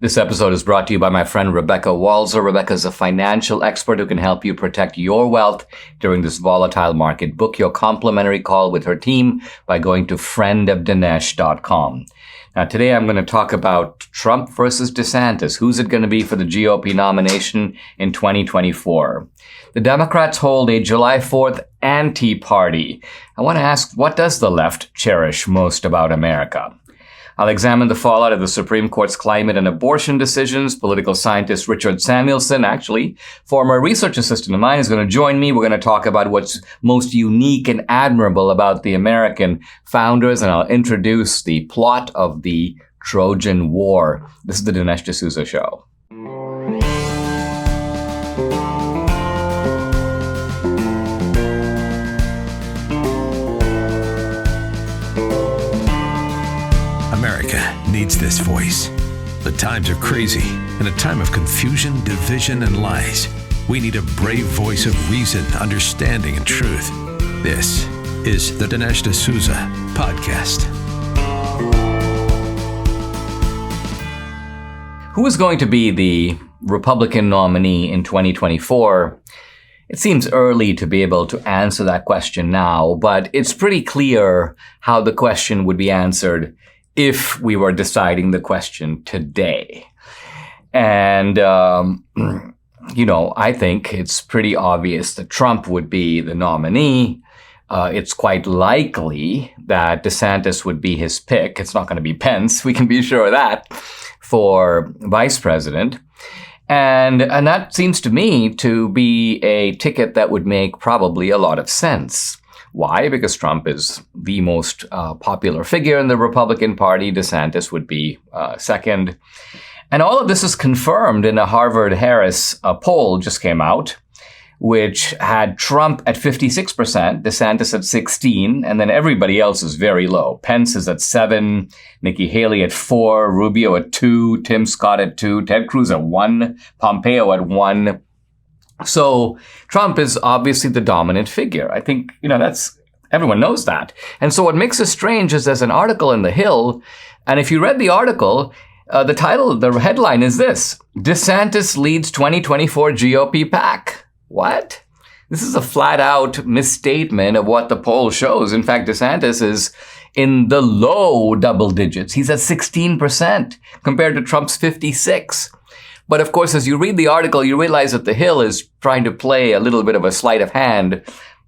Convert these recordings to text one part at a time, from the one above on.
This episode is brought to you by my friend Rebecca Walzer. Rebecca is a financial expert who can help you protect your wealth during this volatile market. Book your complimentary call with her team by going to friendofdinesh.com. Now, today I'm going to talk about Trump versus DeSantis. Who's it going to be for the GOP nomination in 2024? The Democrats hold a July 4th anti-party. I want to ask, what does the left cherish most about America? I'll examine the fallout of the Supreme Court's climate and abortion decisions. Political scientist Richard Samuelson, actually, former research assistant of mine, is going to join me. We're going to talk about what's most unique and admirable about the American founders, and I'll introduce the plot of the Trojan War. This is the Dinesh D'Souza Show. America needs this voice. The times are crazy. In a time of confusion, division, and lies, we need a brave voice of reason, understanding, and truth. This is the Dinesh D'Souza Podcast. Who is going to be the Republican nominee in 2024? It seems early to be able to answer that question now, but it's pretty clear how the question would be answered if we were deciding the question today. And, I think it's pretty obvious that Trump would be the nominee. It's quite likely that DeSantis would be his pick. It's not going to be Pence. We can be sure of that for vice president. And that seems to me to be a ticket that would make probably a lot of sense. Why? Because Trump is the most popular figure in the Republican Party. DeSantis would be second. And all of this is confirmed in a Harvard-Harris poll just came out, which had Trump at 56%, DeSantis at 16%, and then everybody else is very low. Pence is at 7%, Nikki Haley at 4%, Rubio at 2%, Tim Scott at 2%, Ted Cruz at 1%, Pompeo at 1%. So Trump is obviously the dominant figure. I think, everyone knows that. And so what makes it strange is there's an article in The Hill, and if you read the article, the headline is this: DeSantis leads 2024 GOP pack. What? This is a flat out misstatement of what the poll shows. In fact, DeSantis is in the low double digits. He's at 16% compared to Trump's 56%. But of course, as you read the article, you realize that The Hill is trying to play a little bit of a sleight of hand.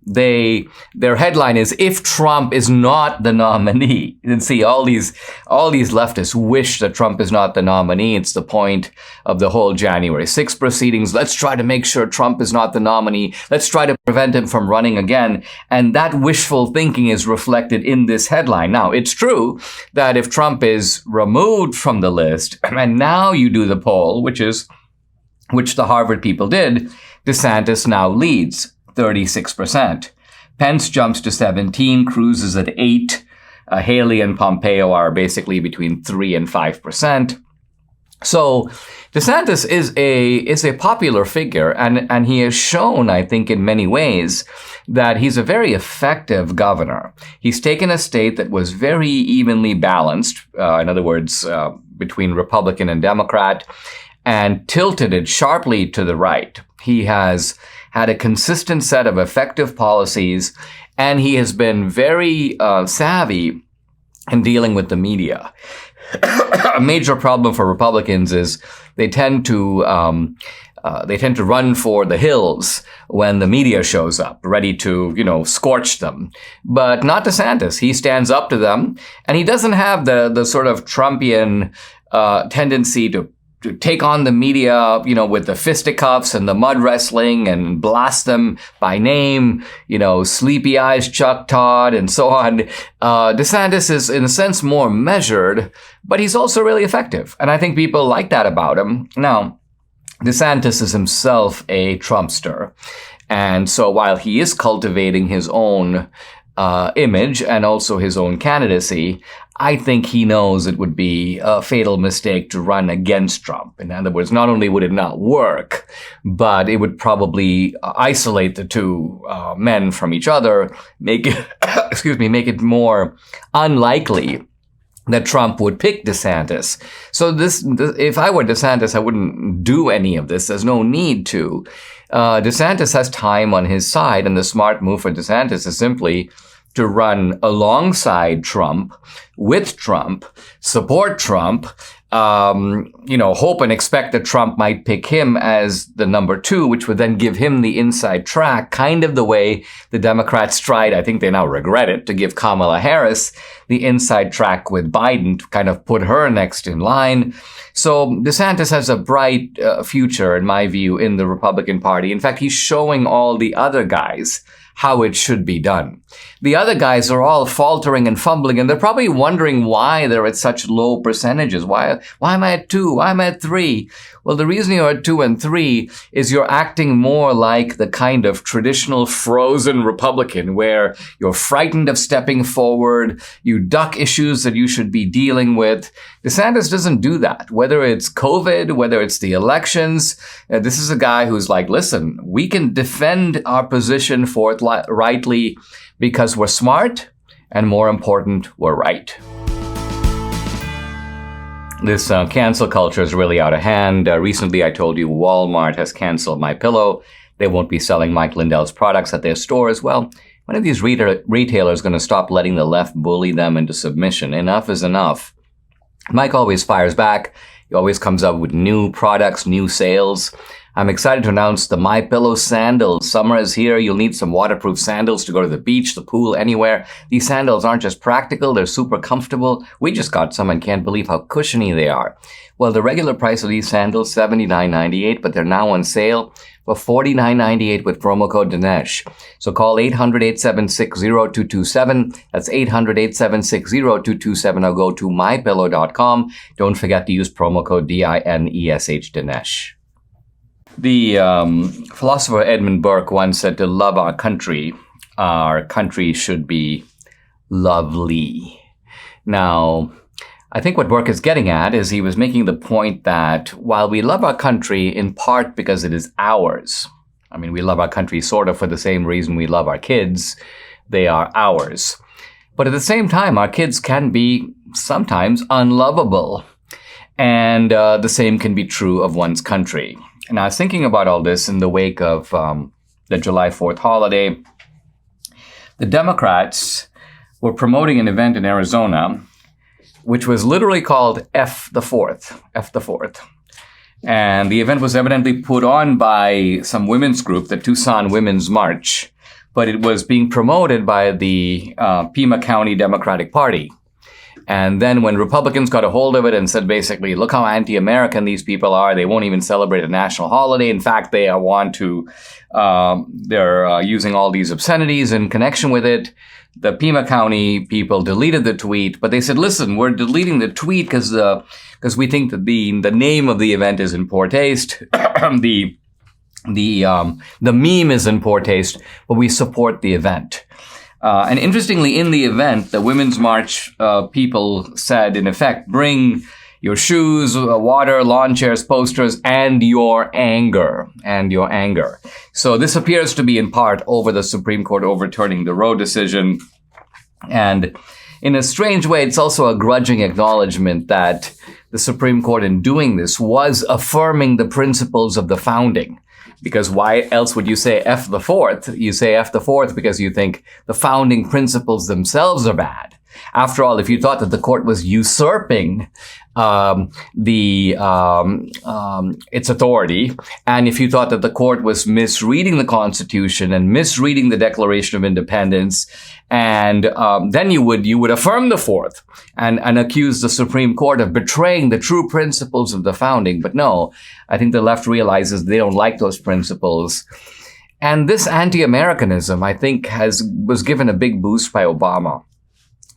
Their headline is, if Trump is not the nominee. You can see all these leftists wish that Trump is not the nominee. It's the point of the whole January 6th proceedings. Let's try to make sure Trump is not the nominee. Let's try to prevent him from running again. And that wishful thinking is reflected in this headline. Now, it's true that if Trump is removed from the list, and now you do the poll, which the Harvard people did, DeSantis now leads 36%. Pence jumps to 17%, Cruz is at 8%, Haley and Pompeo are basically between 3% and 5%. So DeSantis is a popular figure, and he has shown, I think, in many ways that he's a very effective governor. He's taken a state that was very evenly balanced, in other words, between Republican and Democrat, and tilted it sharply to the right. He has had a consistent set of effective policies, and he has been very savvy in dealing with the media. A major problem for Republicans is they tend to run for the hills when the media shows up, ready to, scorch them. But not DeSantis. He stands up to them, and he doesn't have the sort of Trumpian tendency to take on the media, with the fisticuffs and the mud wrestling and blast them by name, sleepy eyes Chuck Todd and so on. DeSantis is in a sense more measured, but he's also really effective. And I think people like that about him. Now, DeSantis is himself a Trumpster. And so while he is cultivating his own image and also his own candidacy, I think he knows it would be a fatal mistake to run against Trump. In other words, not only would it not work, but it would probably isolate the two men from each other, make it more unlikely that Trump would pick DeSantis. So if I were DeSantis, I wouldn't do any of this. There's no need to. DeSantis has time on his side, and the smart move for DeSantis is simply to run alongside Trump, with Trump, support Trump, hope and expect that Trump might pick him as the number 2, which would then give him the inside track, kind of the way the Democrats tried, I think they now regret it, to give Kamala Harris the inside track with Biden to kind of put her next in line. So DeSantis has a bright future, in my view, in the Republican Party. In fact, he's showing all the other guys how it should be done. The other guys are all faltering and fumbling, and they're probably wondering why they're at such low percentages. Why am I at 2? Why am I at 3? Well, the reason you're at 2 and 3 is you're acting more like the kind of traditional frozen Republican where you're frightened of stepping forward, you duck issues that you should be dealing with. DeSantis doesn't do that. Whether it's COVID, whether it's the elections, this is a guy who's like, listen, we can defend our position forthrightly because we're smart, and more important, we're right. This cancel culture is really out of hand. Recently, I told you Walmart has canceled MyPillow. They won't be selling Mike Lindell's products at their stores. Well, when are these retailers going to stop letting the left bully them into submission? Enough is enough. Mike always fires back. He always comes up with new products, new sales. I'm excited to announce the MyPillow sandals. Summer is here. You'll need some waterproof sandals to go to the beach, the pool, anywhere. These sandals aren't just practical, they're super comfortable. We just got some and can't believe how cushiony they are. Well, the regular price of these sandals, $79.98, but they're now on sale for $49.98 with promo code Dinesh. So call 800-876-0227. That's 800-876-0227, or go to mypillow.com. Don't forget to use promo code DINESH, Dinesh. The philosopher Edmund Burke once said, to love our country should be lovely. Now, I think what Burke is getting at is he was making the point that while we love our country in part because it is ours, I mean, we love our country sort of for the same reason we love our kids, they are ours. But at the same time, our kids can be sometimes unlovable. And the same can be true of one's country. And I was thinking about all this in the wake of the July 4th holiday. The Democrats were promoting an event in Arizona, which was literally called F the Fourth. And the event was evidently put on by some women's group, the Tucson Women's March, but it was being promoted by the Pima County Democratic Party. And then when Republicans got a hold of it and said, basically, look how anti-American these people are. They won't even celebrate a national holiday. In fact, they want to, they're using all these obscenities in connection with it. The Pima County people deleted the tweet, but they said, listen, we're deleting the tweet because we think that the name of the event is in poor taste. The meme is in poor taste, but we support the event. And interestingly, in the event, the Women's March people said, in effect, bring your shoes, water, lawn chairs, posters, and your anger. So this appears to be in part over the Supreme Court overturning the Roe decision. And in a strange way, it's also a grudging acknowledgement that the Supreme Court, in doing this, was affirming the principles of the founding. Because why else would you say F the Fourth? You say F the Fourth because you think the founding principles themselves are bad. After all, if you thought that the court was usurping its authority, and if you thought that the court was misreading the Constitution and misreading the Declaration of Independence, and then you would affirm the Fourth and accuse the Supreme Court of betraying the true principles of the founding. But no, I think the left realizes they don't like those principles. And this anti-Americanism, I think, was given a big boost by Obama.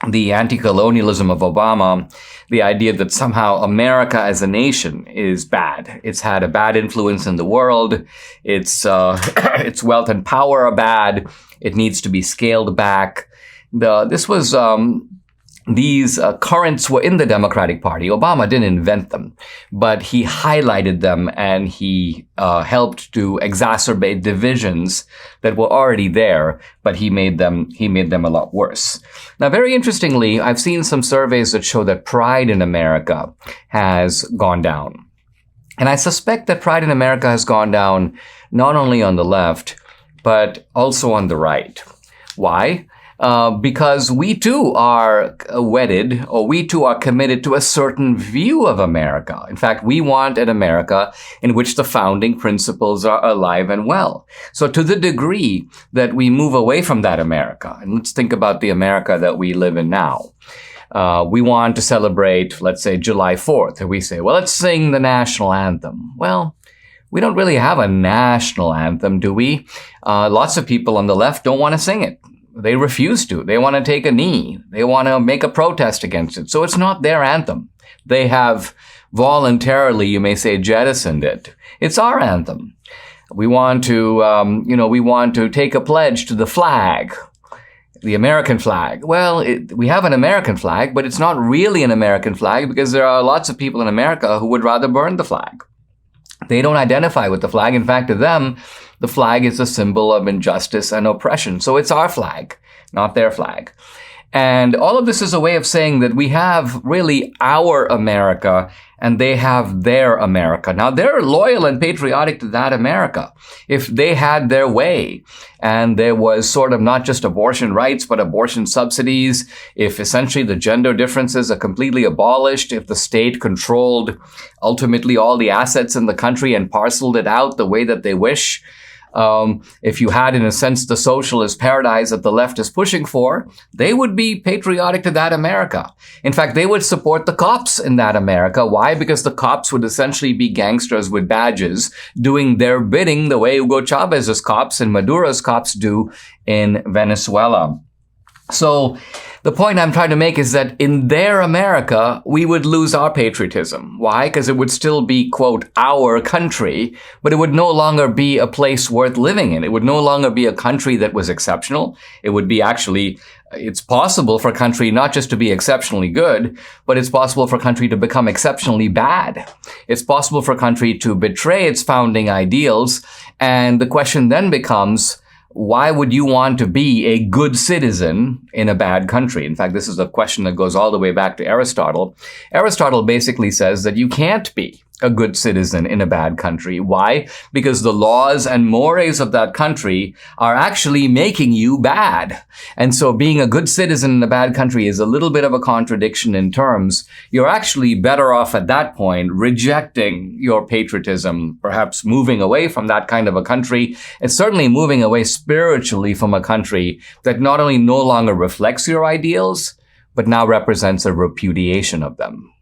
The anti-colonialism of Obama, the idea that somehow America as a nation is bad. It's had a bad influence in the world. Its wealth and power are bad. It needs to be scaled back. This was these currents were in the Democratic Party. Obama didn't invent them, but he highlighted them and he helped to exacerbate divisions that were already there, but he made them a lot worse. Now, very interestingly, I've seen some surveys that show that pride in America has gone down. And I suspect that pride in America has gone down not only on the left, but also on the right. Why? Because we too are wedded, or we too are committed to a certain view of America. In fact, we want an America in which the founding principles are alive and well. So to the degree that we move away from that America, and let's think about the America that we live in now. We want to celebrate, let's say, July 4th, and we say, well, let's sing the national anthem. Well, we don't really have a national anthem, do we? Lots of people on the left don't want to sing it. They refuse to. They want to take a knee. They want to make a protest against it. So it's not their anthem. They have voluntarily, you may say, jettisoned it. It's our anthem. We want to take a pledge to the flag, the American flag. Well, we have an American flag, but it's not really an American flag because there are lots of people in America who would rather burn the flag. They don't identify with the flag. In fact, to them, the flag is a symbol of injustice and oppression. So it's our flag, not their flag. And all of this is a way of saying that we have really our America and they have their America. Now, they're loyal and patriotic to that America. If they had their way and there was sort of not just abortion rights, but abortion subsidies, if essentially the gender differences are completely abolished, if the state controlled ultimately all the assets in the country and parceled it out the way that they wish, if you had, in a sense, the socialist paradise that the left is pushing for, they would be patriotic to that America. In fact, they would support the cops in that America. Why? Because the cops would essentially be gangsters with badges doing their bidding the way Hugo Chavez's cops and Maduro's cops do in Venezuela. So the point I'm trying to make is that in their America, we would lose our patriotism. Why? Because it would still be, quote, our country, but it would no longer be a place worth living in. It would no longer be a country that was exceptional. It would be it's possible for a country not just to be exceptionally good, but it's possible for a country to become exceptionally bad. It's possible for a country to betray its founding ideals. And the question then becomes, why would you want to be a good citizen in a bad country? In fact, this is a question that goes all the way back to Aristotle. Aristotle basically says that you can't be a good citizen in a bad country. Why? Because the laws and mores of that country are actually making you bad. And so being a good citizen in a bad country is a little bit of a contradiction in terms. You're actually better off at that point rejecting your patriotism, perhaps moving away from that kind of a country, and certainly moving away spiritually from a country that not only no longer reflects your ideals, but now represents a repudiation of them.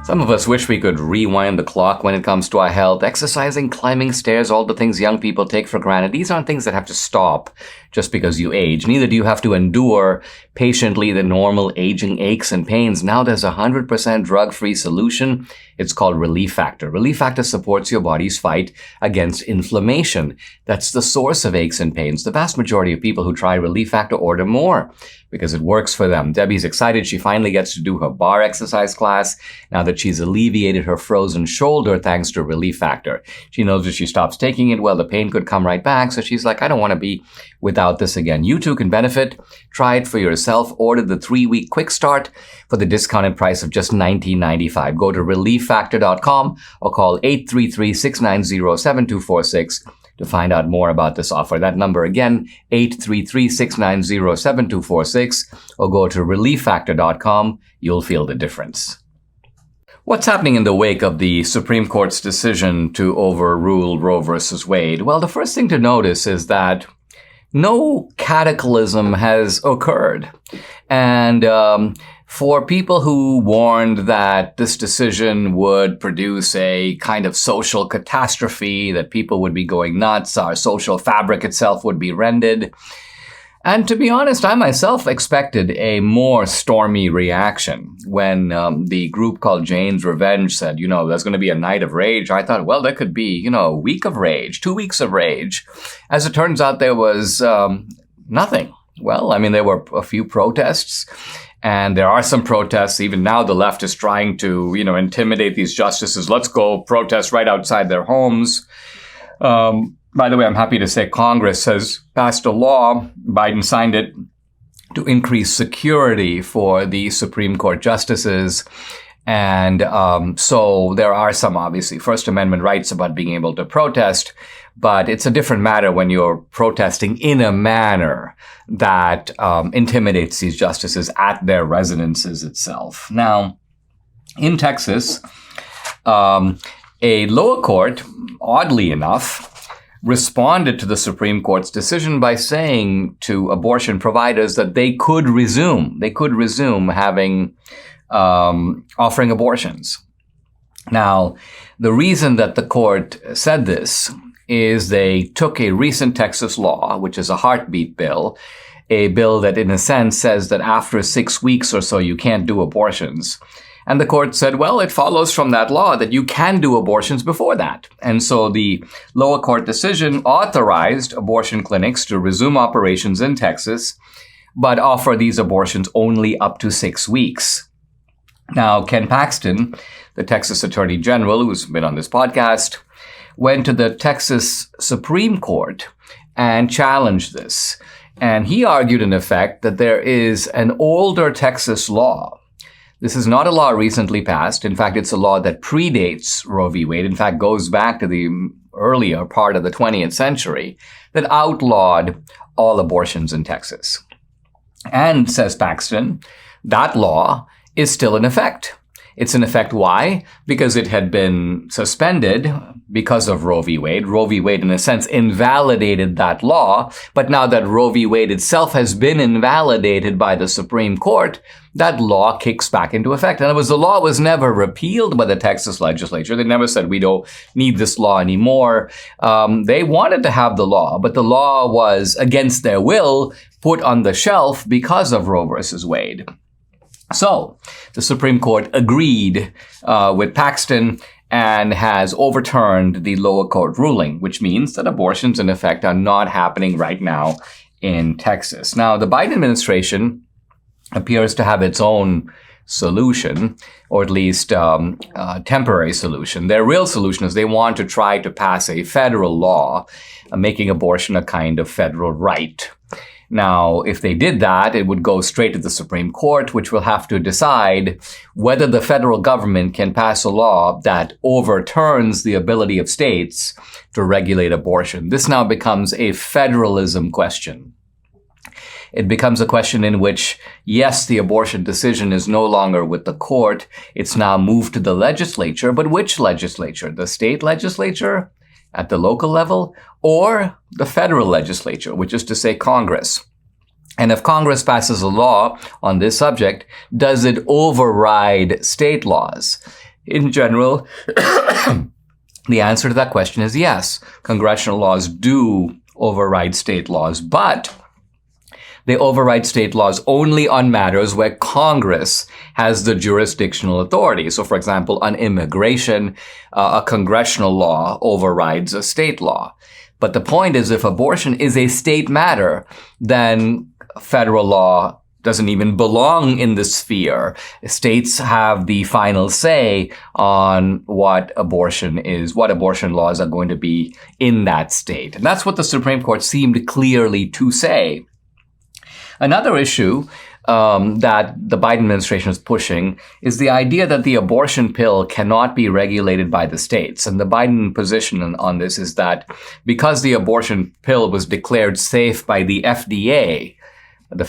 Some of us wish we could rewind the clock when it comes to our health. Exercising, climbing stairs, all the things young people take for granted. These aren't things that have to stop just because you age. Neither do you have to endure patiently the normal aging aches and pains. Now there's a 100% drug-free solution. It's called Relief Factor. Relief Factor supports your body's fight against inflammation. That's the source of aches and pains. The vast majority of people who try Relief Factor order more because it works for them. Debbie's excited she finally gets to do her bar exercise class now that she's alleviated her frozen shoulder thanks to Relief Factor. She knows if she stops taking it, well, the pain could come right back. So she's like, I don't want to be without this again. You too can benefit. Try it for yourself. Order the 3-week quick start for the discounted price of just $19.95. Go to relieffactor.com or call 833-690-7246 to find out more about this offer. That number again, 833-690-7246, or go to relieffactor.com. You'll feel the difference. What's happening in the wake of the Supreme Court's decision to overrule Roe versus Wade? Well, the first thing to notice is that no cataclysm has occurred. And for people who warned that this decision would produce a kind of social catastrophe, that people would be going nuts, our social fabric itself would be rended. And to be honest, I myself expected a more stormy reaction when the group called Jane's Revenge said, there's going to be a night of rage. I thought, well, there could be, a week of rage, 2 weeks of rage. As it turns out, there was nothing. Well, I mean, there were a few protests, and there are some protests. Even now, the left is trying to, intimidate these justices. Let's go protest right outside their homes. By the way, I'm happy to say Congress has passed a law. Biden signed it to increase security for the Supreme Court justices. And so there are some, obviously, First Amendment rights about being able to protest. But it's a different matter when you're protesting in a manner that intimidates these justices at their residences itself. Now, in Texas, a lower court, oddly enough, responded to the Supreme Court's decision by saying to abortion providers that they could resume having offering abortions. Now, the reason that the court said this is they took a recent Texas law, which is a heartbeat bill, a bill that in a sense says that after 6 weeks or so you can't do abortions. And the court said, well, it follows from that law that you can do abortions before that. And so the lower court decision authorized abortion clinics to resume operations in Texas, but offer these abortions only up to 6 weeks. Now, Ken Paxton, the Texas Attorney General, who's been on this podcast, went to the Texas Supreme Court and challenged this. And he argued, in effect, that there is an older Texas law. This is not a law recently passed. In fact, it's a law that predates Roe v. Wade. In fact, goes back to the earlier part of the 20th century that outlawed all abortions in Texas. And, says Paxton, that law is still in effect. It's in effect. Why? Because it had been suspended because of Roe v. Wade. Roe v. Wade, in a sense, invalidated that law. But now that Roe v. Wade itself has been invalidated by the Supreme Court, that law kicks back into effect. In other words, the law was never repealed by the Texas legislature. They never said, we don't need this law anymore. They wanted to have the law, but the law was, against their will, put on the shelf because of Roe versus Wade. So the Supreme Court agreed with Paxton and has overturned the lower court ruling, which means that abortions, in effect, are not happening right now in Texas. Now, the Biden administration appears to have its own solution, or at least temporary solution. Their real solution is they want to try to pass a federal law making abortion a kind of federal right. Now, if they did that, it would go straight to the Supreme Court, which will have to decide whether the federal government can pass a law that overturns the ability of states to regulate abortion. This now becomes a federalism question. It becomes a question in which, yes, the abortion decision is no longer with the court. It's now moved to the legislature. But which legislature? The state legislature at the local level, or the federal legislature, which is to say Congress? And if Congress passes a law on this subject, does it override state laws? In general, the answer to that question is yes. Congressional laws do override state laws, but they override state laws only on matters where Congress has the jurisdictional authority. So, for example, on immigration, a congressional law overrides a state law. But the point is, if abortion is a state matter, then federal law doesn't even belong in the sphere. States have the final say on what abortion is, what abortion laws are going to be in that state. And that's what the Supreme Court seemed clearly to say. Another issue that the Biden administration is pushing is the idea that the abortion pill cannot be regulated by the states. And the Biden position on this is that because the abortion pill was declared safe by the FDA, the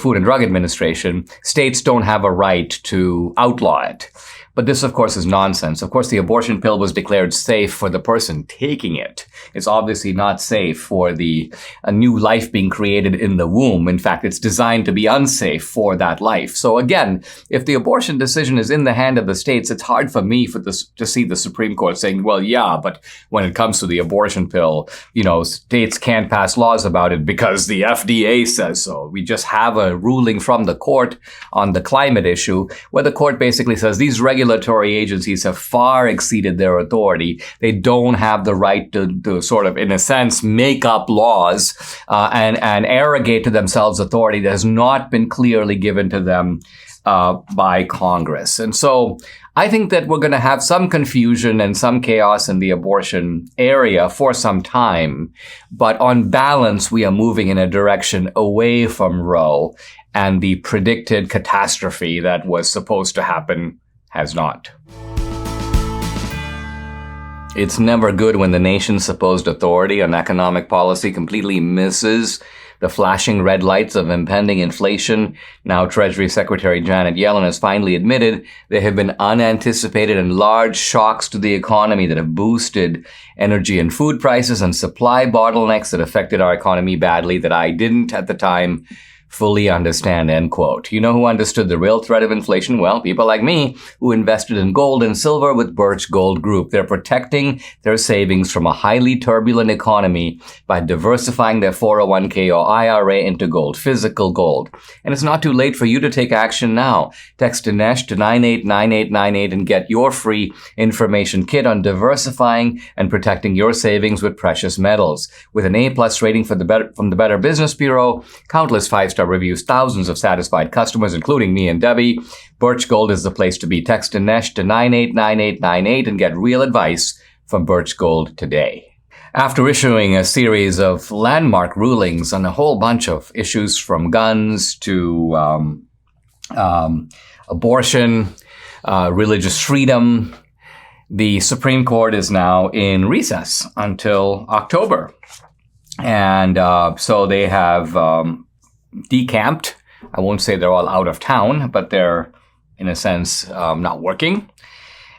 Food and Drug Administration, states don't have a right to outlaw it. But this, of course, is nonsense. Of course, the abortion pill was declared safe for the person taking it. It's obviously not safe for a new life being created in the womb. In fact, it's designed to be unsafe for that life. So again, if the abortion decision is in the hand of the states, it's hard for me to see the Supreme Court saying, well, yeah, but when it comes to the abortion pill, states can't pass laws about it because the FDA says so. We just have a ruling from the court on the climate issue where the court basically says these regulations regulatory agencies have far exceeded their authority. They don't have the right to sort of, in a sense, make up laws and arrogate to themselves authority that has not been clearly given to them by Congress. And so I think that we're going to have some confusion and some chaos in the abortion area for some time. But on balance, we are moving in a direction away from Roe, and the predicted catastrophe that was supposed to happen has not. It's never good when the nation's supposed authority on economic policy completely misses the flashing red lights of impending inflation. Now, Treasury Secretary Janet Yellen has finally admitted there have been unanticipated and large shocks to the economy that have boosted energy and food prices and supply bottlenecks that affected our economy badly that I didn't at the time fully understand, end quote. You know who understood the real threat of inflation? Well, people like me who invested in gold and silver with Birch Gold Group. They're protecting their savings from a highly turbulent economy by diversifying their 401k or IRA into gold, physical gold. And it's not too late for you to take action now. Text Dinesh to 989898 and get your free information kit on diversifying and protecting your savings with precious metals. With an A+ rating from the Better Business Bureau, countless 5-star reviews, thousands of satisfied customers, including me and Debbie, Birch Gold is the place to be. Text Dinesh to 989898 and get real advice from Birch Gold today. After issuing a series of landmark rulings on a whole bunch of issues from guns to abortion, religious freedom, the Supreme Court is now in recess until October. And so they have decamped. I won't say they're all out of town, but they're, in a sense, not working.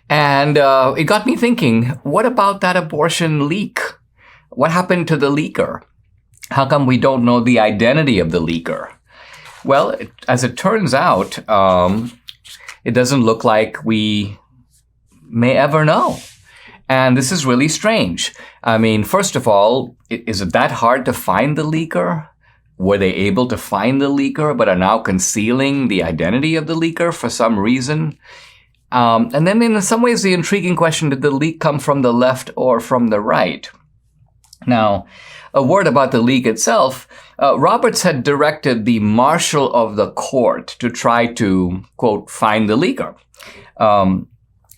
And it got me thinking, what about that abortion leak? What happened to the leaker? How come we don't know the identity of the leaker? Well, as it turns out, it doesn't look like we may ever know. And this is really strange. I mean, first of all, is it that hard to find the leaker? Were they able to find the leaker but are now concealing the identity of the leaker for some reason? And then in some ways, the intriguing question, did the leak come from the left or from the right? Now, a word about the leak itself. Roberts had directed the marshal of the court to try to, quote, find the leaker,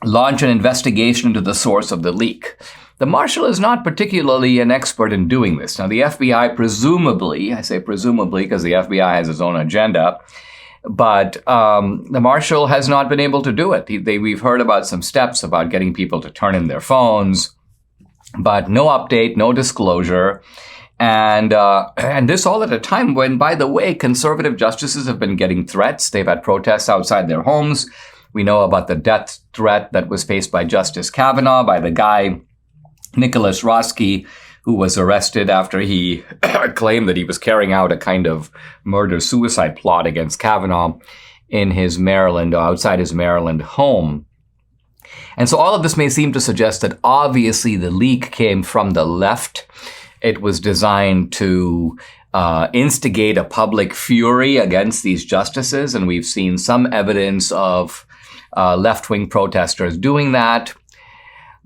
launch an investigation into the source of the leak. The marshal is not particularly an expert in doing this. Now, the FBI presumably, I say presumably because the FBI has its own agenda, but the marshal has not been able to do it. We've heard about some steps about getting people to turn in their phones, but no update, no disclosure. And this all at a time when, by the way, conservative justices have been getting threats. They've had protests outside their homes. We know about the death threat that was faced by Justice Kavanaugh, by the guy Nicholas Roski, who was arrested after he claimed that he was carrying out a kind of murder-suicide plot against Kavanaugh in his Maryland, or outside his Maryland home. And so all of this may seem to suggest that obviously the leak came from the left. It was designed to instigate a public fury against these justices, and we've seen some evidence of left-wing protesters doing that.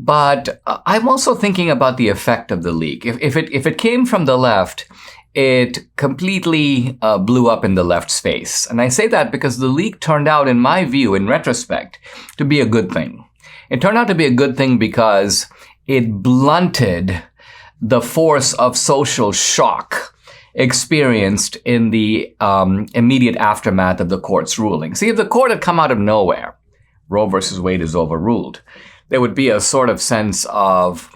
But I'm also thinking about the effect of the leak. If it came from the left, it completely blew up in the left's face. And I say that because the leak turned out, in my view, in retrospect, to be a good thing. It turned out to be a good thing because it blunted the force of social shock experienced in the immediate aftermath of the court's ruling. See, if the court had come out of nowhere, Roe versus Wade is overruled, there would be a sort of sense of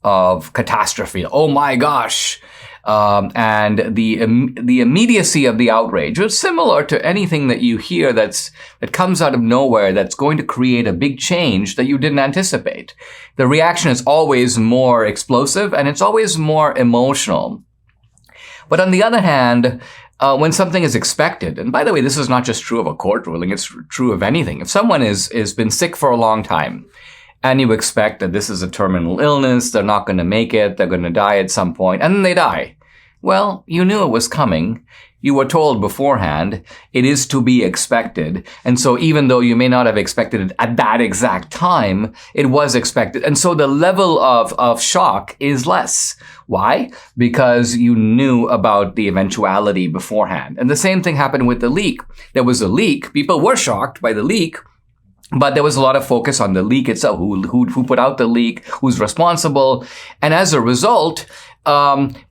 catastrophe. Oh my gosh. And the immediacy of the outrage was similar to anything that you hear that comes out of nowhere that's going to create a big change that you didn't anticipate. The reaction is always more explosive and it's always more emotional. But on the other hand, when something is expected, and by the way, this is not just true of a court ruling, it's true of anything. If someone is been sick for a long time, and you expect that this is a terminal illness, they're not going to make it, they're going to die at some point, and then they die. Well, you knew it was coming. You were told beforehand, it is to be expected. And so even though you may not have expected it at that exact time, it was expected. And so the level of shock is less. Why? Because you knew about the eventuality beforehand. And the same thing happened with the leak. There was a leak. People were shocked by the leak. But there was a lot of focus on the leak itself. Who put out the leak? Who's responsible? And as a result,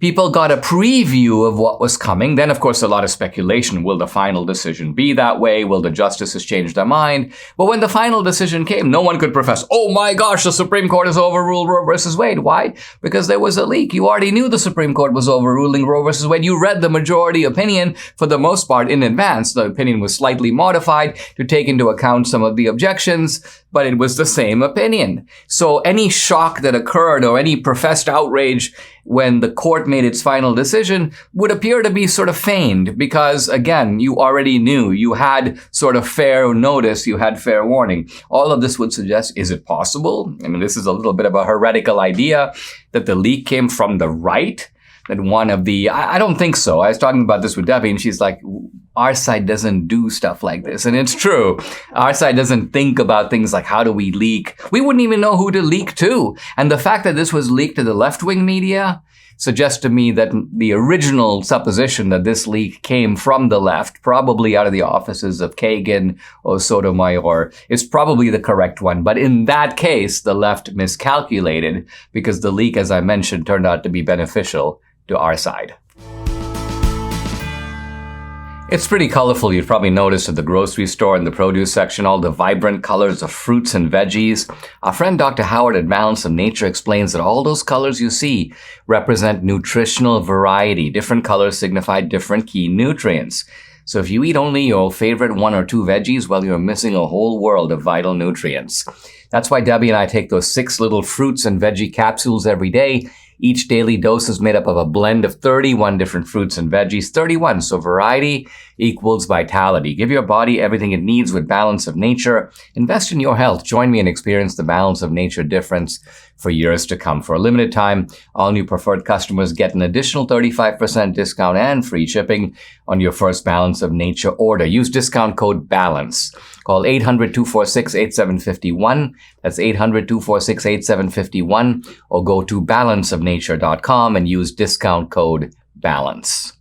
people got a preview of what was coming. Then, of course, a lot of speculation. Will the final decision be that way? Will the justices change their mind? But when the final decision came, no one could profess, oh my gosh, the Supreme Court has overruled Roe versus Wade. Why? Because there was a leak. You already knew the Supreme Court was overruling Roe versus Wade. You read the majority opinion for the most part in advance. The opinion was slightly modified to take into account some of the objections, but it was the same opinion. So any shock that occurred or any professed outrage when the court made its final decision would appear to be sort of feigned because, again, you already knew. You had sort of fair notice. You had fair warning. All of this would suggest, is it possible? I mean, this is a little bit of a heretical idea that the leak came from the right. That one of the, I don't think so. I was talking about this with Debbie and she's like, our side doesn't do stuff like this. And it's true. Our side doesn't think about things like how do we leak? We wouldn't even know who to leak to. And the fact that this was leaked to the left-wing media suggests to me that the original supposition that this leak came from the left, probably out of the offices of Kagan or Sotomayor, is probably the correct one. But in that case, the left miscalculated because the leak, as I mentioned, turned out to be beneficial to our side. It's pretty colorful. You've probably noticed at the grocery store in the produce section, all the vibrant colors of fruits and veggies. Our friend Dr. Howard at Balance of Nature explains that all those colors you see represent nutritional variety. Different colors signify different key nutrients. So if you eat only your favorite one or two veggies, well, you're missing a whole world of vital nutrients. That's why Debbie and I take those 6 little fruits and veggie capsules every day. Each daily dose is made up of a blend of 31 different fruits and veggies. 31. So variety equals vitality. Give your body everything it needs with Balance of Nature. Invest in your health. Join me and experience the Balance of Nature difference for years to come. For a limited time, all new preferred customers get an additional 35% discount and free shipping on your first Balance of Nature order. Use discount code BALANCE. Call 800-246-8751. That's 800-246-8751. Or go to balanceofnature.com and use discount code BALANCE.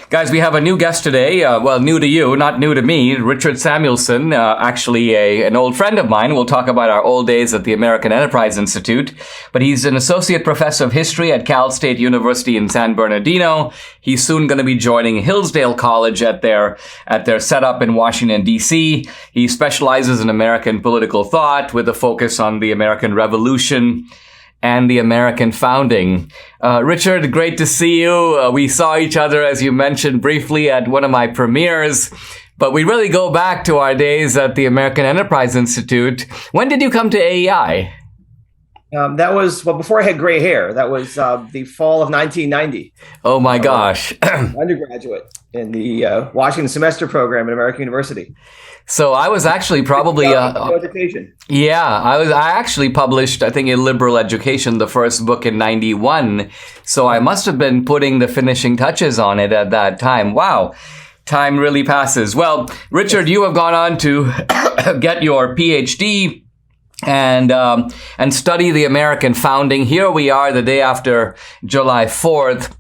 Guys, we have a new guest today. Well, new to you, not new to me. Richard Samuelson, actually an old friend of mine. We'll talk about our old days at the American Enterprise Institute. But he's an associate professor of history at Cal State University in San Bernardino. He's soon going to be joining Hillsdale College at their setup in Washington, D.C. He specializes in American political thought with a focus on the American Revolution and the American founding. Richard, great to see you. We saw each other, as you mentioned, briefly at one of my premieres, but we really go back to our days at the American Enterprise Institute. When did you come to AEI? That was, well, before I had gray hair. That was the fall of 1990. Oh, my gosh. Undergraduate in the Washington semester program at American University. So I was actually probably education. Yeah, I actually published, I think, Illiberal Education, the first book in 91. So I must have been putting the finishing touches on it at that time. Wow. Time really passes. Well, Richard, you have gone on to get your PhD and study the American founding. Here we are the day after July 4th.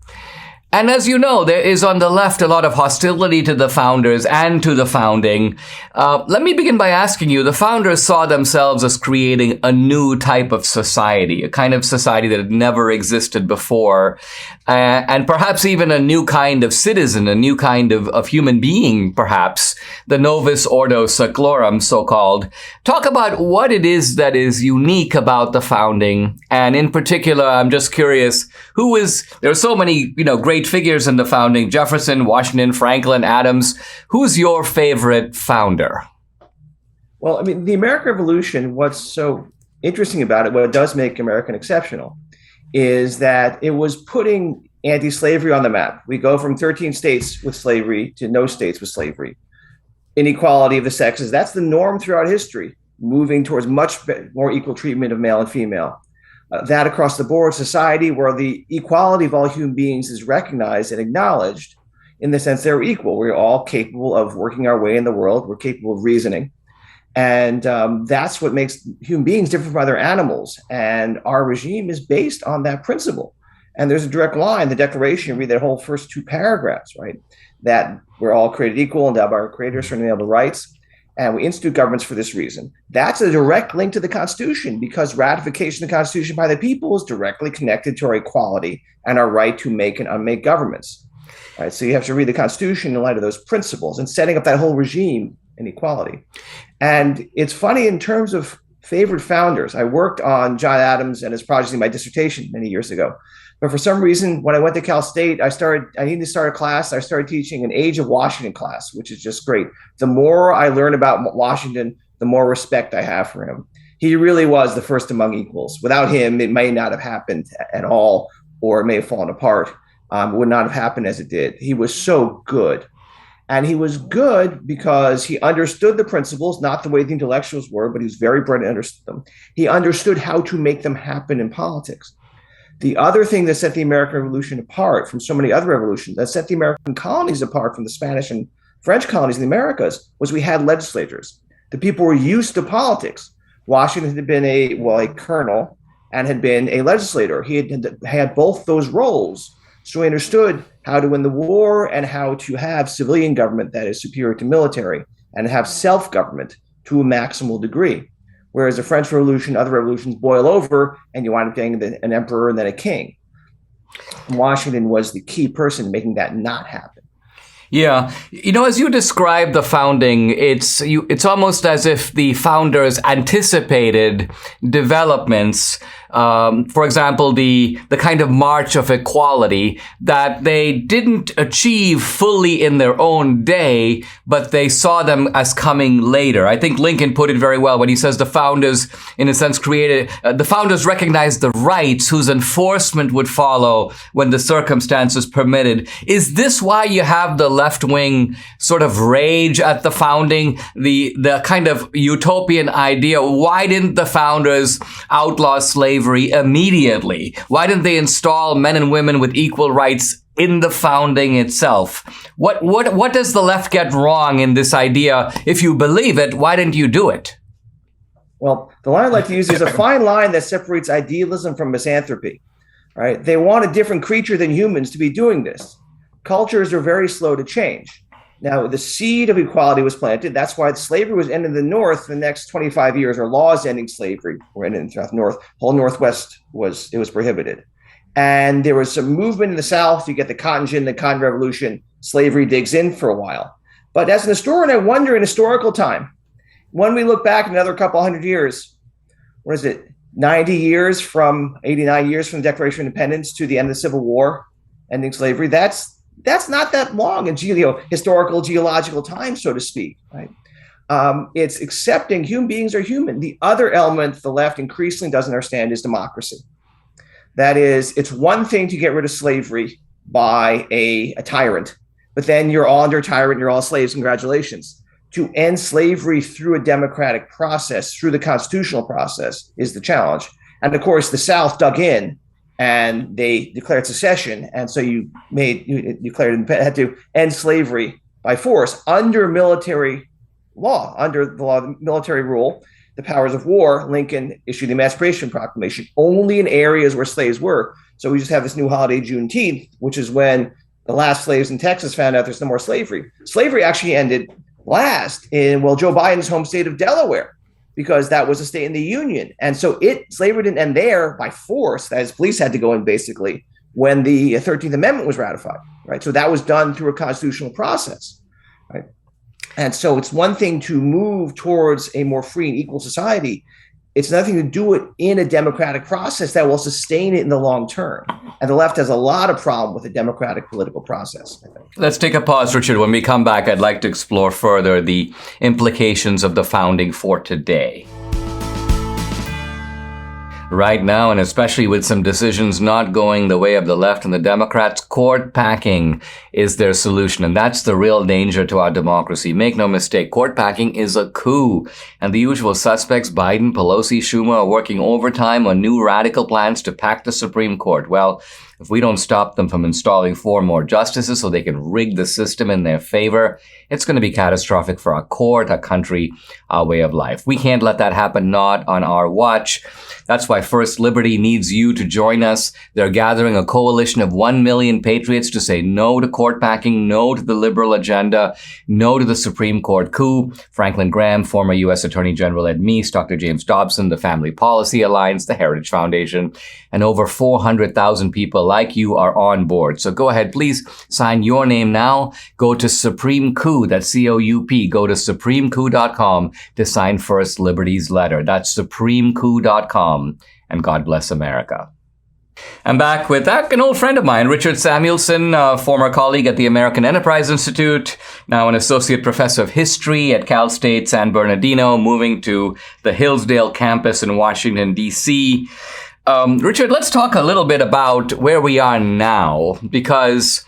And as you know, there is on the left a lot of hostility to the founders and to the founding. Let me begin by asking you, the founders saw themselves as creating a new type of society, a kind of society that had never existed before, and perhaps even a new kind of citizen, a new kind of human being, perhaps, the novus ordo seclorum, so-called. Talk about what it is that is unique about the founding, and in particular, I'm just curious, there are so many, great figures in the founding: Jefferson, Washington, Franklin, Adams. Who's your favorite founder? Well, I mean, the American Revolution, what's so interesting about it, what it does make American exceptional, is that it was putting anti-slavery on the map. We go from 13 states with slavery to no states with slavery. Inequality of the sexes, that's the norm throughout history, moving towards much more equal treatment of male and female. that across the board society where the equality of all human beings is recognized and acknowledged in the sense they're equal. We're all capable of working our way in the world. We're capable of reasoning. And that's what makes human beings different from other animals. And our regime is based on that principle. And there's a direct line, the Declaration, read that whole first two paragraphs, right? That we're all created equal, endowed by our creators for inalienable rights. And we institute governments for this reason. That's a direct link to the Constitution because ratification of the Constitution by the people is directly connected to our equality and our right to make and unmake governments. Right? So you have to read the Constitution in light of those principles and setting up that whole regime in equality. And it's funny in terms of favorite founders. I worked on John Adams and his project in my dissertation many years ago. But for some reason, when I went to Cal State, I needed to start a class. I started teaching an Age of Washington class, which is just great. The more I learn about Washington, the more respect I have for him. He really was the first among equals. Without him, it may not have happened at all, or it may have fallen apart. It would not have happened as it did. He was so good. And he was good because he understood the principles, not the way the intellectuals were, but he was very bright and understood them. He understood how to make them happen in politics. The other thing that set the American Revolution apart from so many other revolutions, that set the American colonies apart from the Spanish and French colonies in the Americas, was we had legislators. The people were used to politics. Washington had been a colonel and had been a legislator. He had both those roles. So he understood how to win the war and how to have civilian government that is superior to military and have self-government to a maximal degree. Whereas the French Revolution, other revolutions boil over and you wind up getting an emperor and then a king. Washington was the key person making that not happen. Yeah. As you describe the founding, it's almost as if the founders anticipated developments. For example, the kind of march of equality that they didn't achieve fully in their own day, but they saw them as coming later. I think Lincoln put it very well when he says the founders, in a sense, the founders recognized the rights whose enforcement would follow when the circumstances permitted. Is this why you have the left-wing sort of rage at the founding, the kind of utopian idea? Why didn't the founders outlaw slavery immediately? Why didn't they install men and women with equal rights in the founding itself? What does the left get wrong in this idea? If you believe it, why didn't you do it? Well, the line I like to use is a fine line that separates idealism from misanthropy. Right? They want a different creature than humans to be doing this. Cultures are very slow to change. Now, the seed of equality was planted. That's why slavery was ended in the North the next 25 years, or laws ending slavery were ended in the North. Whole Northwest was prohibited. And there was some movement in the South. You get the Cotton Gin, the Cotton Revolution. Slavery digs in for a while. But as an historian, I wonder in historical time, when we look back another couple hundred years, 89 years from the Declaration of Independence to the end of the Civil War, ending slavery, that's not that long in historical, geological time, so to speak, right? It's accepting human beings are human. The other element the left increasingly doesn't understand is democracy. That is, it's one thing to get rid of slavery by a tyrant, but then you're all under a tyrant, you're all slaves, congratulations. To end slavery through a democratic process, through the constitutional process, is the challenge. And of course, the South dug in and they declared secession. And so you had to end slavery by force under military law, under the law of military rule, the powers of war. Lincoln issued the Emancipation Proclamation only in areas where slaves were. So we just have this new holiday, Juneteenth, which is when the last slaves in Texas found out there's no more slavery. Slavery actually ended last in, Joe Biden's home state of Delaware, because that was a state in the Union. And so slavery didn't end there by force, as police had to go in basically when the 13th Amendment was ratified, right? So that was done through a constitutional process, right? And so it's one thing to move towards a more free and equal society. It's nothing to do it in a democratic process that will sustain it in the long term. And the left has a lot of problem with the democratic political process, I think. Let's take a pause, Richard. When we come back, I'd like to explore further the implications of the founding for today. Right now, and especially with some decisions not going the way of the left and the Democrats, court packing is their solution. And that's the real danger to our democracy. Make no mistake, court packing is a coup. And the usual suspects, Biden, Pelosi, Schumer, are working overtime on new radical plans to pack the Supreme Court. Well, if we don't stop them from installing 4 more justices so they can rig the system in their favor, it's going to be catastrophic for our court, our country, our way of life. We can't let that happen, not on our watch. That's why First Liberty needs you to join us. They're gathering a coalition of 1 million patriots to say no to court packing, no to the liberal agenda, no to the Supreme Court coup. Franklin Graham, former U.S. Attorney General Ed Meese, Dr. James Dobson, the Family Policy Alliance, the Heritage Foundation, and over 400,000 people like you are on board. So go ahead, please sign your name now. Go to Supreme Coup, that's C-O-U-P. Go to supremecoup.com to sign First Liberty's letter. That's supremecoup.com. And God bless America. I'm back with an old friend of mine, Richard Samuelson, a former colleague at the American Enterprise Institute, now an associate professor of history at Cal State San Bernardino, moving to the Hillsdale campus in Washington, D.C. Richard, let's talk a little bit about where we are now, because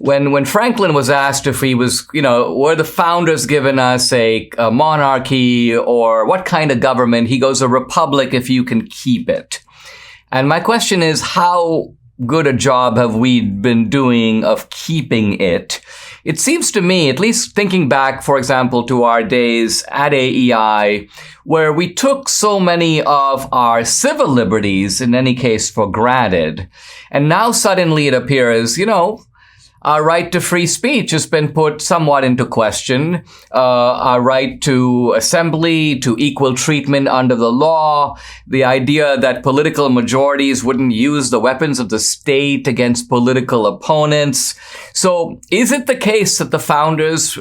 when Franklin was asked if he was, were the founders given us a monarchy or what kind of government, he goes, a republic if you can keep it. And my question is, how good a job have we been doing of keeping it? It seems to me, at least thinking back, for example, to our days at AEI, where we took so many of our civil liberties, in any case, for granted. And now suddenly it appears, our right to free speech has been put somewhat into question. Our right to assembly, to equal treatment under the law, the idea that political majorities wouldn't use the weapons of the state against political opponents. So is it the case that the founders,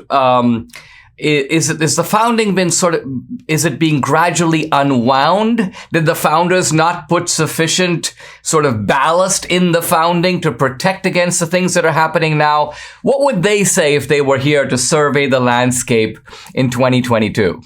is the founding been is it being gradually unwound? Did the founders not put sufficient sort of ballast in the founding to protect against the things that are happening now? What would they say if they were here to survey the landscape in 2022?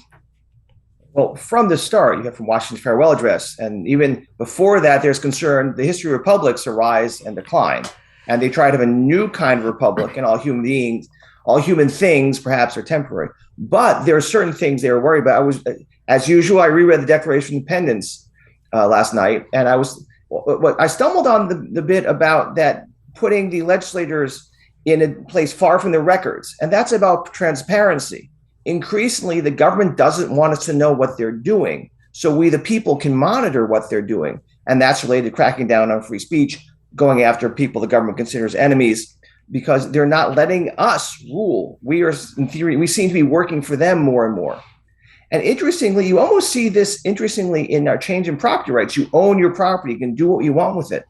Well, from the start, you have from Washington's farewell address, and even before that, there's concern the history of republics arise and decline, and they try to have a new kind of republic, and all human things perhaps are temporary. But there are certain things they were worried about. As usual, I reread the Declaration of Independence last night, and I stumbled on the bit about that putting the legislators in a place far from their records, and that's about transparency. Increasingly, the government doesn't want us to know what they're doing, so we, the people, can monitor what they're doing, and that's related to cracking down on free speech, going after people the government considers enemies, because they're not letting us rule. We are, in theory, we seem to be working for them more and more. And interestingly, you almost see this in our change in property rights. You own your property, you can do what you want with it.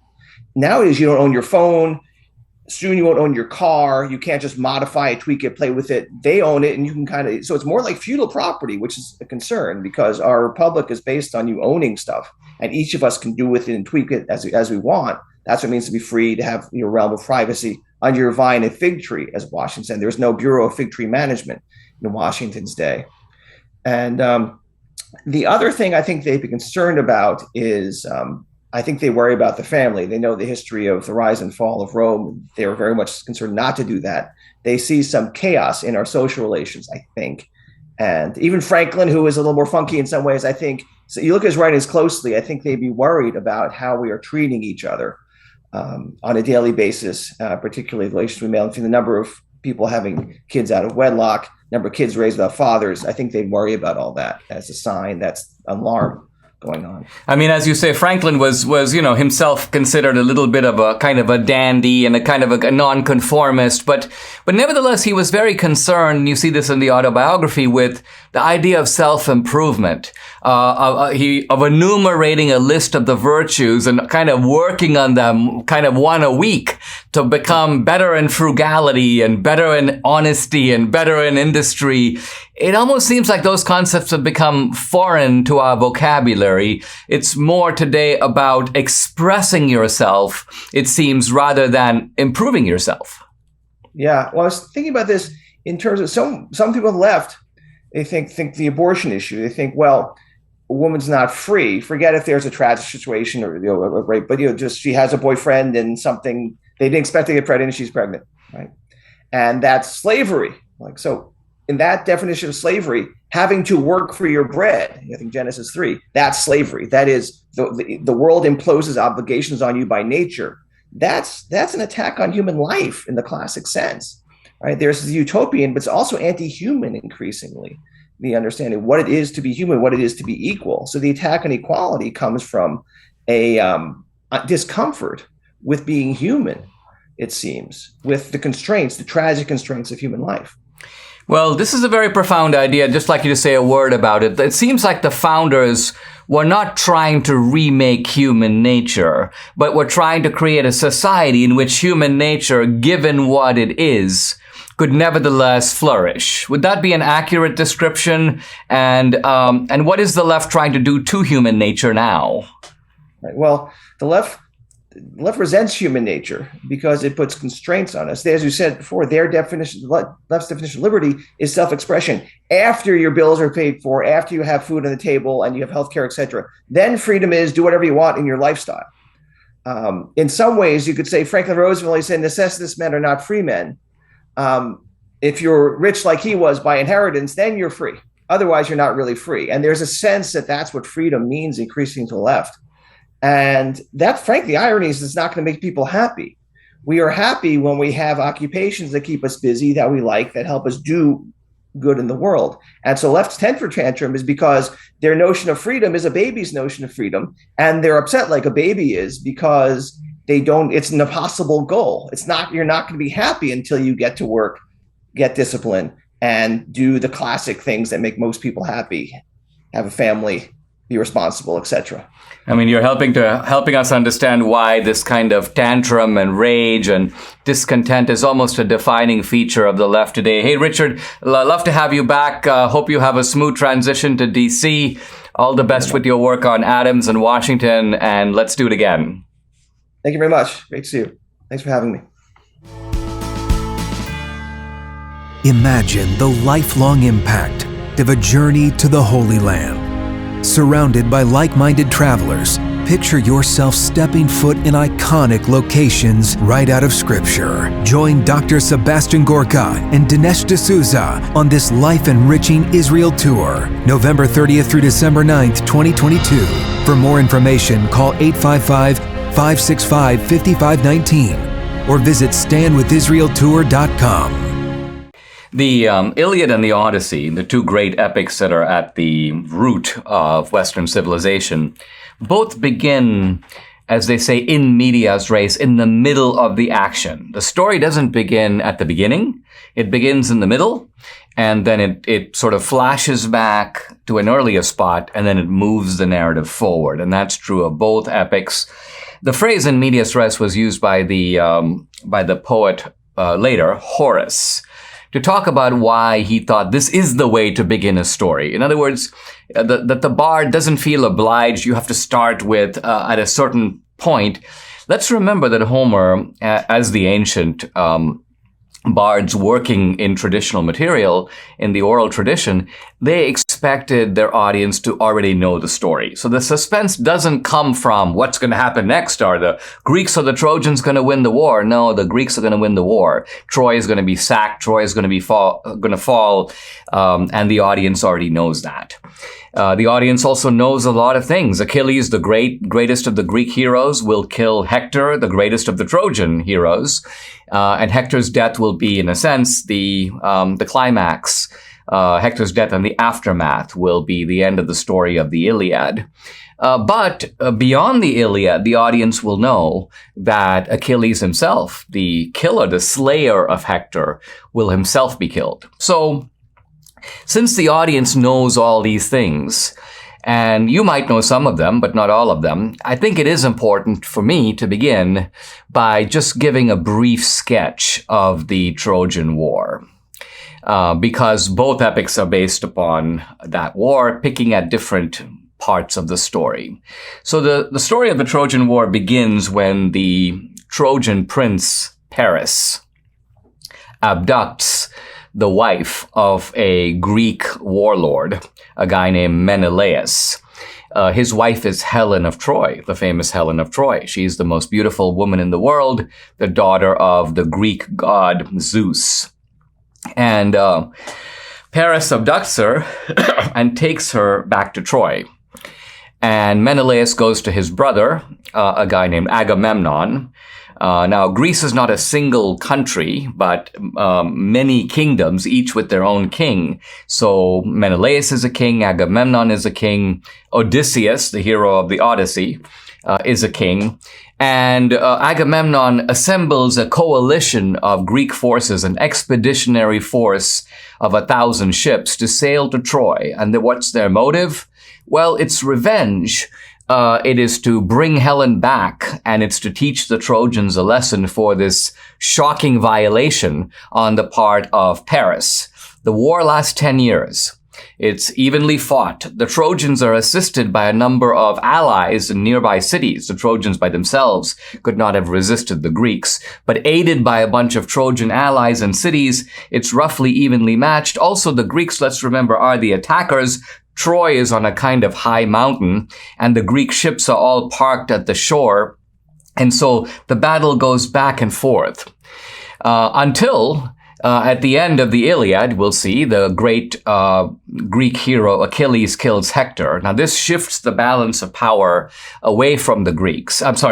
Nowadays, you don't own your phone. Soon you won't own your car. You can't just modify it, tweak it, play with it. They own it, and you can so it's more like feudal property, which is a concern because our republic is based on you owning stuff, and each of us can do with it and tweak it as we want. That's what it means to be free, to have your realm of privacy under your vine and fig tree, as Washington said. There's no Bureau of Fig Tree Management in Washington's day. And the other thing I think they'd be concerned about is I think they worry about the family. They know the history of the rise and fall of Rome. They were very much concerned not to do that. They see some chaos in our social relations, I think. And even Franklin, who is a little more funky in some ways, I think, so you look at his writings closely, I think they'd be worried about how we are treating each other on a daily basis, particularly the relations we male and female, the number of people having kids out of wedlock, number of kids raised without fathers. I think they'd worry about all that as a sign that's alarm going on. I mean, as you say, Franklin was himself considered a little bit of a kind of a dandy and a kind of a nonconformist, but nevertheless, he was very concerned, you see this in the autobiography, with the idea of self-improvement, of enumerating a list of the virtues and kind of working on them kind of one a week to become better in frugality and better in honesty and better in industry. It almost seems like those concepts have become foreign to our vocabulary. It's more today about expressing yourself, it seems, rather than improving yourself. Yeah, well, I was thinking about this in terms of some people on the left. They think the abortion issue. They think, well, a woman's not free. Forget if there's a tragic situation or a rape, but just she has a boyfriend and something they didn't expect to get pregnant and she's pregnant, right? And that's slavery. Like, so in that definition of slavery, having to work for your bread, I think Genesis 3, that's slavery. That is the world imposes obligations on you by nature. That's an attack on human life in the classic sense, right? There's the utopian, but it's also anti-human increasingly, the understanding of what it is to be human, what it is to be equal. So the attack on equality comes from a discomfort with being human, it seems, with the constraints, the tragic constraints of human life. Well, this is a very profound idea. I'd just like you to say a word about it. It seems like the founders were not trying to remake human nature, but were trying to create a society in which human nature, given what it is, could nevertheless flourish. Would that be an accurate description? And what is the left trying to do to human nature now? Right. Well, the left resents human nature because it puts constraints on us. As you said before, left's definition of liberty is self-expression. After your bills are paid for, after you have food on the table and you have healthcare, etc., then freedom is do whatever you want in your lifestyle. In some ways, you could say Franklin Roosevelt said, necessitous men are not free men. If you're rich like he was by inheritance, then you're free. Otherwise, you're not really free. And there's a sense that that's what freedom means increasing to the left. And that, frankly, irony is it's not going to make people happy. We are happy when we have occupations that keep us busy, that we like, that help us do good in the world. And so left's temper tantrum is because their notion of freedom is a baby's notion of freedom. And they're upset like a baby is because it's an impossible goal. You're not going to be happy until you get to work, get discipline, and do the classic things that make most people happy, have a family, be responsible, etc. I mean, you're helping us understand why this kind of tantrum and rage and discontent is almost a defining feature of the left today. Hey, Richard, love to have you back. Hope you have a smooth transition to DC. All the best with your work on Adams and Washington, and let's do it again. Thank you very much. Great to see you. Thanks for having me. Imagine the lifelong impact of a journey to the Holy Land. Surrounded by like-minded travelers, picture yourself stepping foot in iconic locations right out of Scripture. Join Dr. Sebastian Gorka and Dinesh D'Souza on this life-enriching Israel tour, November 30th through December 9th, 2022. For more information, call 855-565-5519 or visit standwithisraeltour.com. The Iliad and the Odyssey, the two great epics that are at the root of Western civilization, both begin, as they say, in medias res, in the middle of the action. The story doesn't begin at the beginning. It begins in the middle, and then it sort of flashes back to an earlier spot, and then it moves the narrative forward. And that's true of both epics. The phrase in medias res was used by the poet later, Horace, to talk about why he thought this is the way to begin a story. In other words, that the bard doesn't feel obliged. You have to start with at a certain point. Let's remember that Homer, as the ancient bards working in traditional material, in the oral tradition, they expected their audience to already know the story. So the suspense doesn't come from what's going to happen next. Are the Greeks or the Trojans going to win the war? No, the Greeks are going to win the war. Troy is going to be sacked. Troy is going to fall, and the audience already knows that. The audience also knows a lot of things. Achilles, the greatest of the Greek heroes, will kill Hector, the greatest of the Trojan heroes. And Hector's death will be, in a sense, the climax. Hector's death and the aftermath will be the end of the story of the Iliad. But beyond the Iliad, the audience will know that Achilles himself, the killer, the slayer of Hector, will himself be killed. So, since the audience knows all these things, and you might know some of them, but not all of them, I think it is important for me to begin by just giving a brief sketch of the Trojan War. Because both epics are based upon that war, picking at different parts of the story. So the story of the Trojan War begins when the Trojan prince Paris abducts the wife of a Greek warlord, a guy named Menelaus. His wife is Helen of Troy, the famous Helen of Troy. She's the most beautiful woman in the world, the daughter of the Greek god Zeus. And Paris abducts her and takes her back to Troy. And Menelaus goes to his brother, a guy named Agamemnon. Now, Greece is not a single country, but many kingdoms, each with their own king. So Menelaus is a king, Agamemnon is a king, Odysseus, the hero of the Odyssey, is a king. And Agamemnon assembles a coalition of Greek forces, an expeditionary force of 1,000 ships to sail to Troy. And what's their motive? Well, it's revenge. It is to bring Helen back, and it's to teach the Trojans a lesson for this shocking violation on the part of Paris. The war lasts 10 years. It's evenly fought. The Trojans are assisted by a number of allies in nearby cities. The Trojans by themselves could not have resisted the Greeks, but aided by a bunch of Trojan allies and cities, it's roughly evenly matched. Also, the Greeks, let's remember, are the attackers. Troy is on a kind of high mountain, and the Greek ships are all parked at the shore. And so the battle goes back and forth until at the end of the Iliad, we'll see the great Greek hero Achilles kills Hector. Now, this shifts the balance of power away from the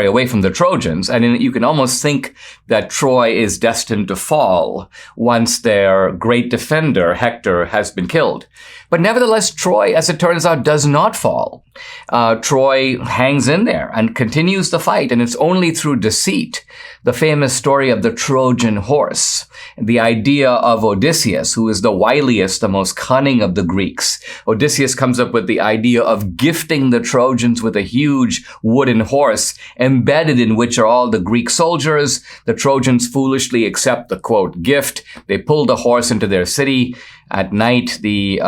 away from the Trojans. And you can almost think that Troy is destined to fall once their great defender, Hector, has been killed. But nevertheless, Troy, as it turns out, does not fall. Troy hangs in there and continues the fight, and it's only through deceit. The famous story of the Trojan horse, the idea of Odysseus, who is the wiliest, the most cunning of the Greeks. Odysseus comes up with the idea of gifting the Trojans with a huge wooden horse, embedded in which are all the Greek soldiers. The Trojans foolishly accept the, quote, gift. They pull the horse into their city. At night, the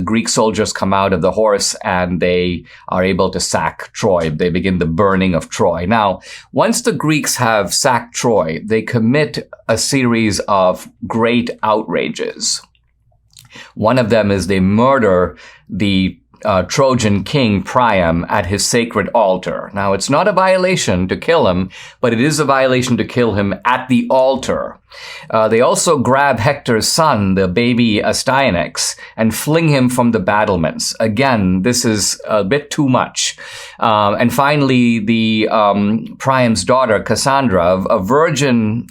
Greek soldiers come out of the horse and they are able to sack Troy. They begin the burning of Troy. Now, once the Greeks have sacked Troy, they commit a series of great outrages. One of them is they murder the Trojan king Priam at his sacred altar. Now, it's not a violation to kill him, but it is a violation to kill him at the altar. They also grab Hector's son, the baby Astyanax, and fling him from the battlements. Again, this is a bit too much. And finally, the Priam's daughter, Cassandra, a virgin,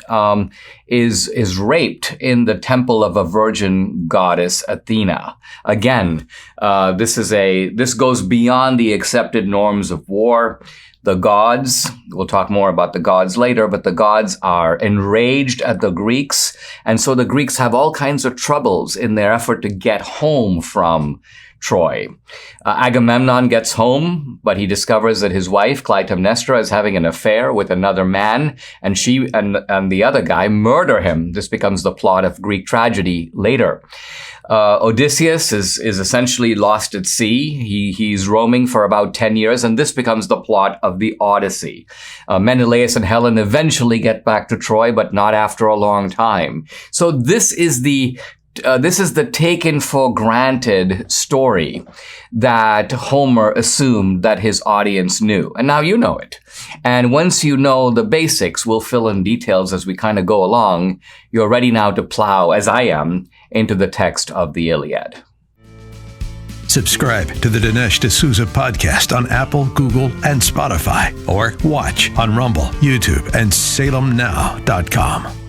is raped in the temple of a virgin goddess, Athena. Again, this goes beyond the accepted norms of war. The gods, we'll talk more about the gods later, but the gods are enraged at the Greeks. And so the Greeks have all kinds of troubles in their effort to get home from Troy. Agamemnon gets home, but he discovers that his wife, Clytemnestra, is having an affair with another man, and she and the other guy murder him. This becomes the plot of Greek tragedy later. Odysseus is essentially lost at sea. He's roaming for about 10 years, and this becomes the plot of the Odyssey. Menelaus and Helen eventually get back to Troy, but not after a long time. So this is the taken for granted story that Homer assumed that his audience knew. And now you know it. And once you know the basics, we'll fill in details as we kind of go along. You're ready now to plow, as I am, into the text of the Iliad. Subscribe to the Dinesh D'Souza podcast on Apple, Google, and Spotify, or watch on Rumble, YouTube, and SalemNow.com.